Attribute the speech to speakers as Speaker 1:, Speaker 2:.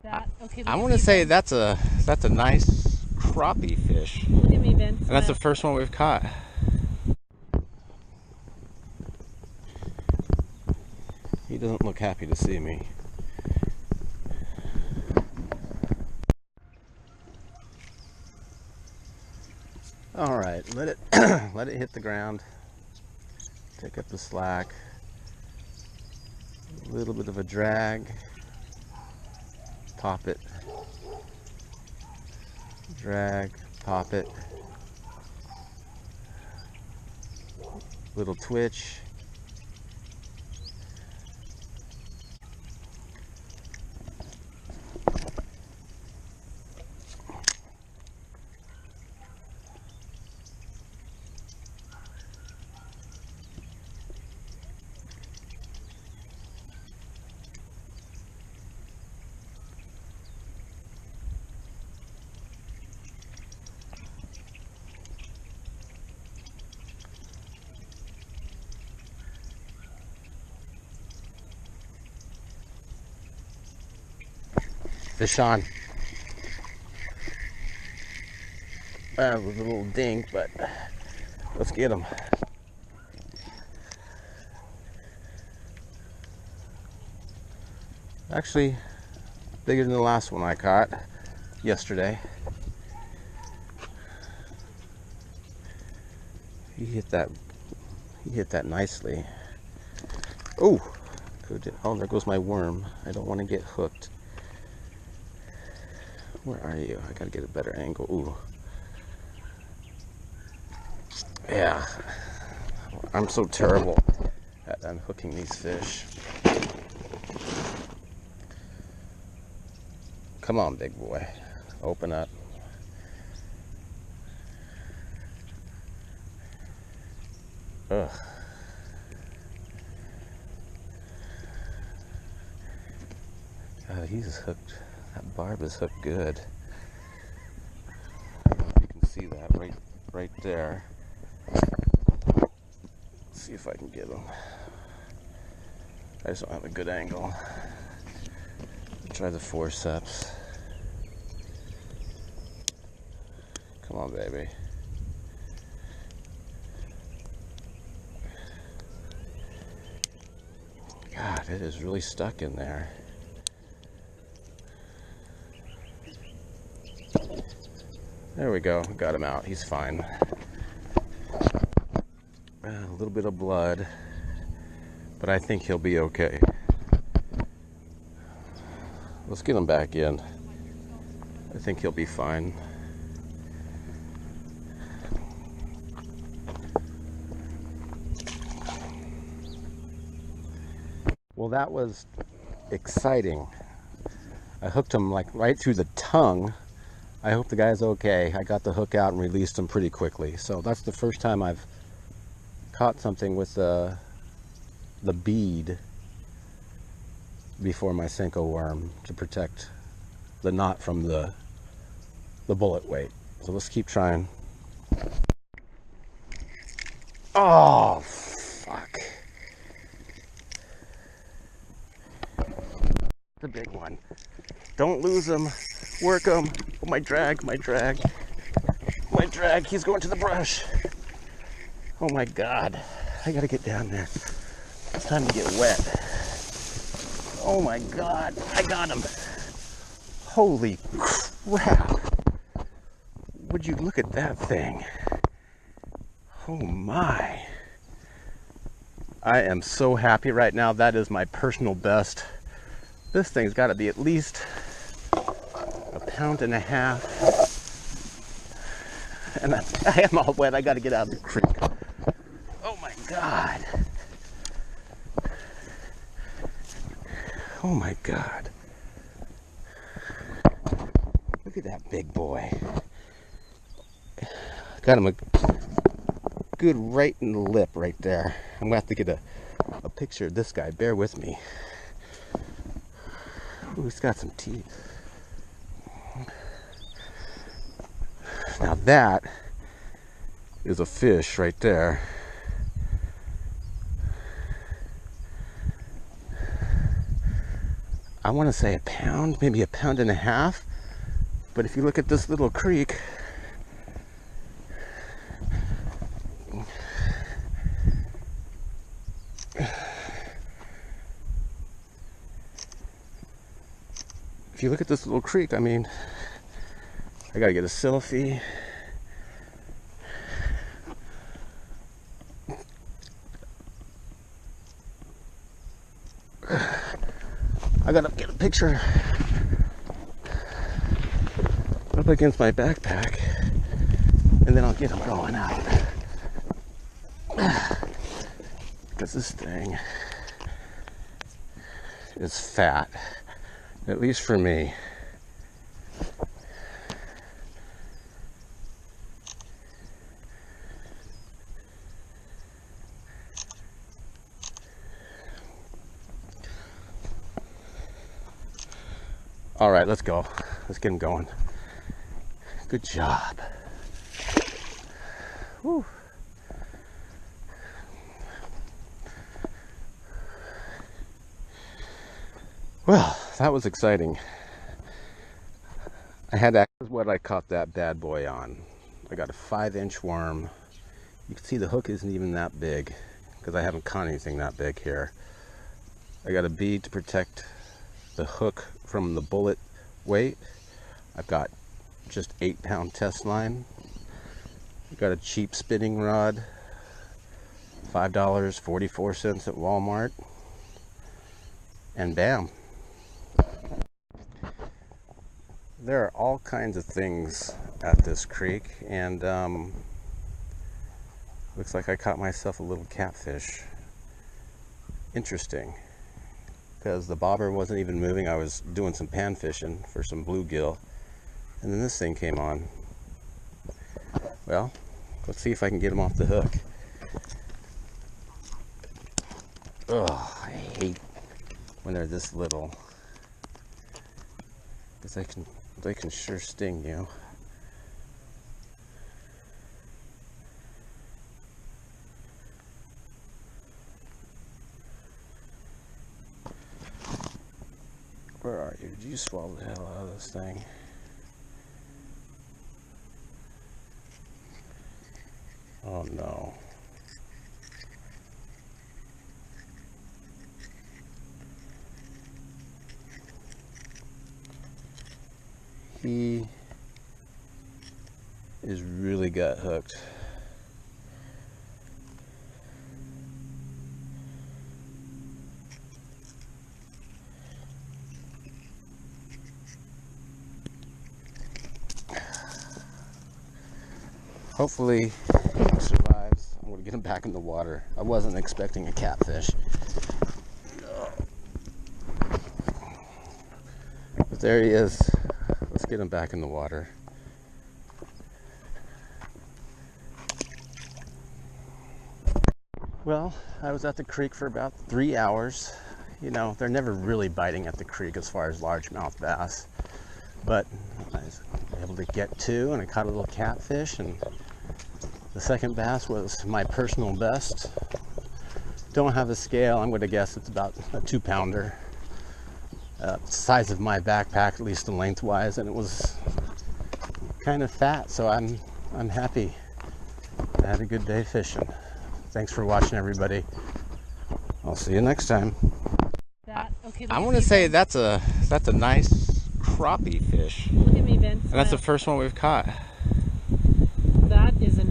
Speaker 1: I want to say that's a nice crappie fish,
Speaker 2: Give me Vince.
Speaker 1: and that's the first one we've caught. He doesn't look happy to see me. All right, let it let it hit the ground. Take up the slack. A little bit of a drag. Pop it. Drag, pop it. Little twitch. Fish on. That was a little dink, but let's get him. Actually, bigger than the last one I caught yesterday. He hit that nicely. Oh, there goes my worm. I don't want to get hooked. Where are you? I gotta get a better angle. Ooh. Yeah. I'm so terrible at unhooking these fish. Come on, big boy. Open up. Ugh. God, he's hooked. That barb is hooked good. I don't know if you can see that right there. Let's see if I can get him. I just don't have a good angle. Try the forceps. Come on, baby. God, it is really stuck in there. There we go, got him out, he's fine. A little bit of blood, but I think he'll be okay. Let's get him back in. I think he'll be fine. Well, that was exciting. I hooked him like right through the tongue. I hope the guy's okay. I got the hook out and released him pretty quickly. So that's the first time I've caught something with the bead before my Senko worm to protect the knot from the bullet weight. So let's keep trying. Oh, fuck. The big one. Don't lose him. Work him. Oh, my drag. He's going to the brush. Oh my God. I gotta get down there. It's time to get wet. Oh my God. I got him. Holy crap. Would you look at that thing? Oh my. I am so happy right now. That is my personal best. This thing's got to be at least a pound and a half. And I am all wet. I got to get out of the creek. Oh my God. Oh my God. Look at that big boy. Got him a good right in the lip right there. I'm gonna have to get a picture of this guy. Bear with me. Ooh, he's got some teeth. Now that is a fish right there. I want to say a pound, maybe a pound and a half. But if you look at this little creek, I mean, I gotta get a selfie. I gotta get a picture up against my backpack, and then I'll get them going out. Because this thing is fat, at least for me. All right, let's go. Let's get him going. Good job. Whew. Well, that was exciting. That was what I caught that bad boy on. I got a 5-inch worm. You can see the hook isn't even that big because I haven't caught anything that big here. I got a bead to protect the hook from the bullet weight. I've got just 8-pound test line. I've got a cheap spinning rod, $5.44 at Walmart, and bam. There are all kinds of things at this creek, and looks like I caught myself a little catfish. Interesting, because the bobber wasn't even moving. I was doing some pan fishing for some bluegill, and then this thing came on. Well, let's see if I can get him off the hook. Ugh, I hate when they're this little, because they can sure sting you. Where are you? Did you swallow the hell out of this thing? Oh no. He is really gut hooked. Hopefully he survives. I'm going to get him back in the water. I wasn't expecting a catfish. But there he is. Let's get him back in the water. Well, I was at the creek for about 3 hours. You know, they're never really biting at the creek as far as largemouth bass. But I was able to get 2, and I caught a little catfish, and the second bass was my personal best. Don't have a scale. I'm going to guess it's about a 2-pounder. Size of my backpack, at least the lengthwise, and it was kind of fat, so I'm happy. I had a good day fishing. Thanks for watching, everybody. I'll see you next time. I want to say that's a nice crappie fish.
Speaker 2: Look at me, Ben.
Speaker 1: And that's the first one we've caught.
Speaker 2: That is a